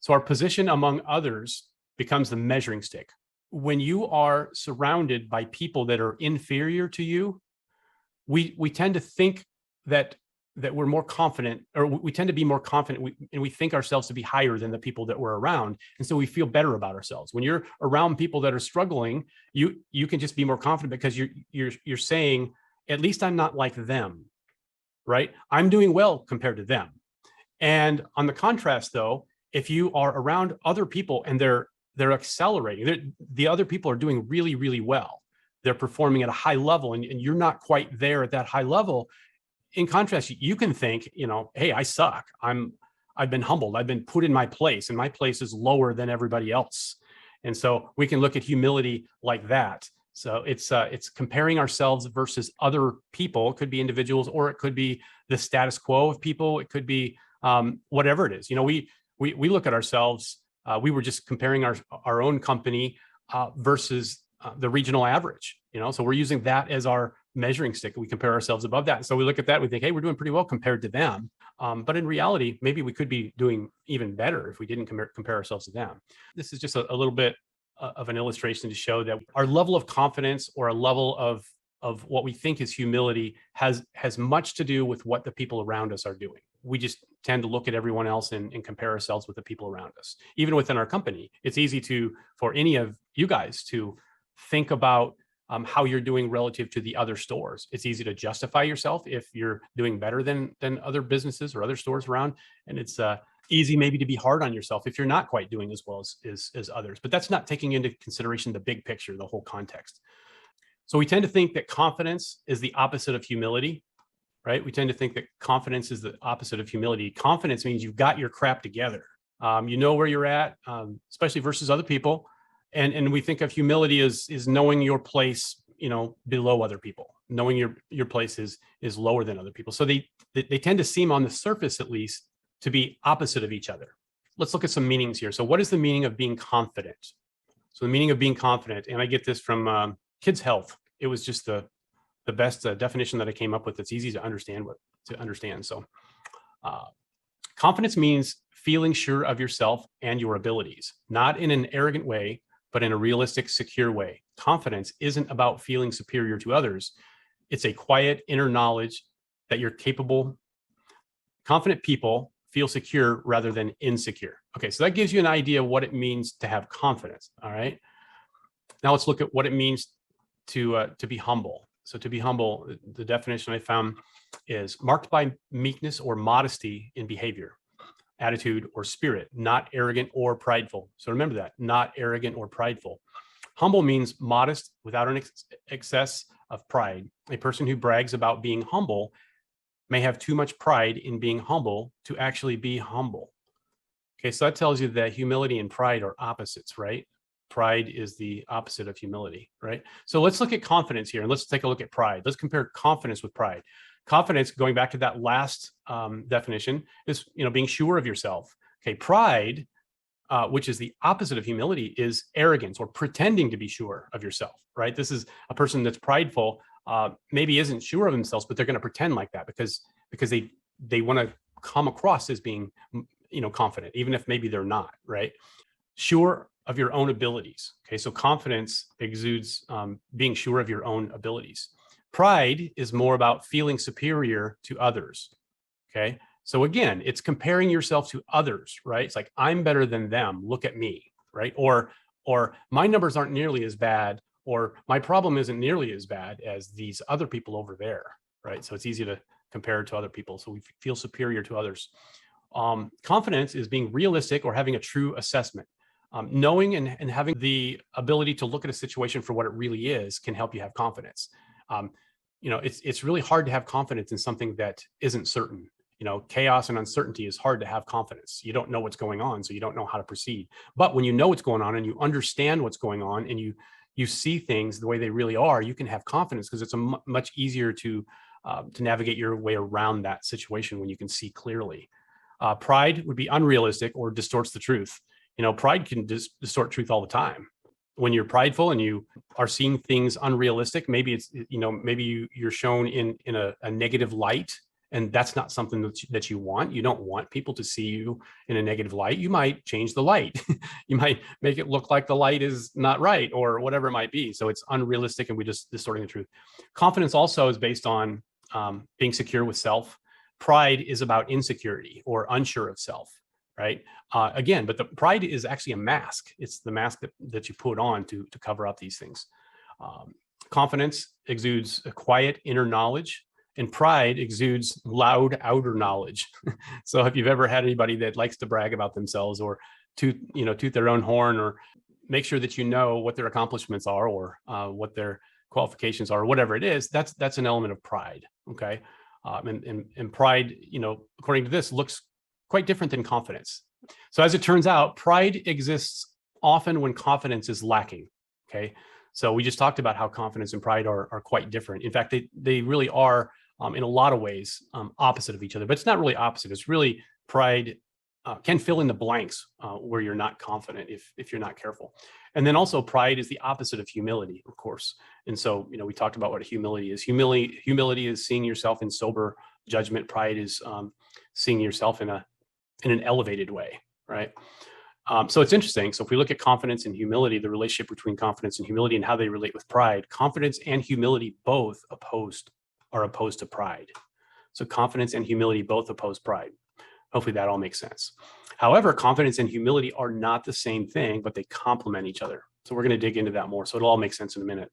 So our position among others becomes the measuring stick. When you are surrounded by people that are inferior to you, we tend to think that we're more confident, or we tend to be more confident, and we think ourselves to be higher than the people that we're around, and so we feel better about ourselves. When you're around people that are struggling, you can just be more confident because you're saying, at least I'm not like them, right? I'm doing well compared to them. And on the contrast, though, if you are around other people and they're accelerating, the other people are doing really, really well. They're performing at a high level, and you're not quite there at that high level. In contrast, you can think, hey, I suck. I've been humbled. I've been put in my place, and my place is lower than everybody else. And so we can look at humility like that. So it's comparing ourselves versus other people. It could be individuals, or it could be the status quo of people. It could be whatever it is. We look at ourselves. We were just comparing our own company versus the regional average. So we're using that as our measuring stick. We compare ourselves above that. So we look at that, we think, hey, we're doing pretty well compared to them. But in reality, maybe we could be doing even better if we didn't compare ourselves to them. This is just a little bit of an illustration to show that our level of confidence, or a level of what we think is humility, has much to do with what the people around us are doing. We just tend to look at everyone else and compare ourselves with the people around us. Even within our company, it's easy for any of you guys to think about how you're doing relative to the other stores. It's easy to justify yourself if you're doing better than other businesses or other stores around. And it's easy maybe to be hard on yourself if you're not quite doing as well as others. But that's not taking into consideration the big picture, the whole context. So we tend to think that confidence is the opposite of humility, right? We tend to think that confidence is the opposite of humility. Confidence means you've got your crap together. You know where you're at, especially versus other people. And we think of humility as knowing your place, below other people, knowing your place is lower than other people. So they tend to seem, on the surface at least, to be opposite of each other. Let's look at some meanings here. So what is the meaning of being confident? So the meaning of being confident, and I get this from Kids Health. It was just the best definition that I came up with. That's easy to understand. So confidence means feeling sure of yourself and your abilities, not in an arrogant way, but in a realistic, secure way. Confidence isn't about feeling superior to others. It's a quiet inner knowledge that you're capable. Confident people feel secure rather than insecure. Okay, so that gives you an idea of what it means to have confidence. All right. Now let's look at what it means to be humble. So to be humble, the definition I found is marked by meekness or modesty in behavior, attitude, or spirit, not arrogant or prideful. So remember that, not arrogant or prideful. Humble means modest without an excess of pride. A person who brags about being humble may have too much pride in being humble to actually be humble. Okay, so that tells you that humility and pride are opposites, right? Pride is the opposite of humility, right? So let's look at confidence here, and let's take a look at pride. Let's compare confidence with pride. Confidence, going back to that last definition, is being sure of yourself. Okay, pride, which is the opposite of humility, is arrogance or pretending to be sure of yourself. Right? This is a person that's prideful. Maybe isn't sure of themselves, but they're going to pretend like that because they want to come across as being confident, even if maybe they're not. Right? Sure of your own abilities. Okay, so confidence exudes being sure of your own abilities. Pride is more about feeling superior to others. Okay, so again, it's comparing yourself to others, right? It's like, I'm better than them. Look at me, right? Or my numbers aren't nearly as bad, or my problem isn't nearly as bad as these other people over there, right? So it's easy to compare to other people. So we feel superior to others. Confidence is being realistic or having a true assessment. Knowing and having the ability to look at a situation for what it really is can help you have confidence. It's really hard to have confidence in something that isn't certain. Chaos and uncertainty is hard to have confidence. You don't know what's going on, so you don't know how to proceed. But when you know what's going on and you understand what's going on and you see things the way they really are, you can have confidence because it's much easier to navigate your way around that situation when you can see clearly. Pride would be unrealistic or distorts the truth. Pride can distort truth all the time. When you're prideful and you are seeing things unrealistic, maybe it's, maybe you're shown in a negative light, And that's not something that you want. You don't want people to see you in a negative light. You might change the light. You might make it look like the light is not right or whatever it might be. So it's unrealistic, and we just distorting the truth. Confidence also is based on being secure with self. Pride is about insecurity or unsure of self, right? Again, but the pride is actually a mask. It's the mask that you put on to cover up these things. Confidence exudes a quiet inner knowledge, and pride exudes loud outer knowledge. So if you've ever had anybody that likes to brag about themselves or toot their own horn, or make sure that you know what their accomplishments are, or what their qualifications are, or whatever it is, that's an element of pride. Okay. And pride, according to this, looks quite different than confidence. So as it turns out, pride exists often when confidence is lacking. Okay. So we just talked about how confidence and pride are quite different. In fact, they really are, in a lot of ways, opposite of each other, but it's not really opposite. It's really pride can fill in the blanks where you're not confident if you're not careful. And then also pride is the opposite of humility, of course. And so, we talked about what humility is. Humility is seeing yourself in sober judgment. Pride is seeing yourself in an elevated way, right? So it's interesting. So if we look at confidence and humility, the relationship between confidence and humility and how they relate with pride, confidence and humility both are opposed to pride. So confidence and humility both oppose pride. Hopefully that all makes sense. However, confidence and humility are not the same thing, but they complement each other. So we're going to dig into that more. So it'll all make sense in a minute.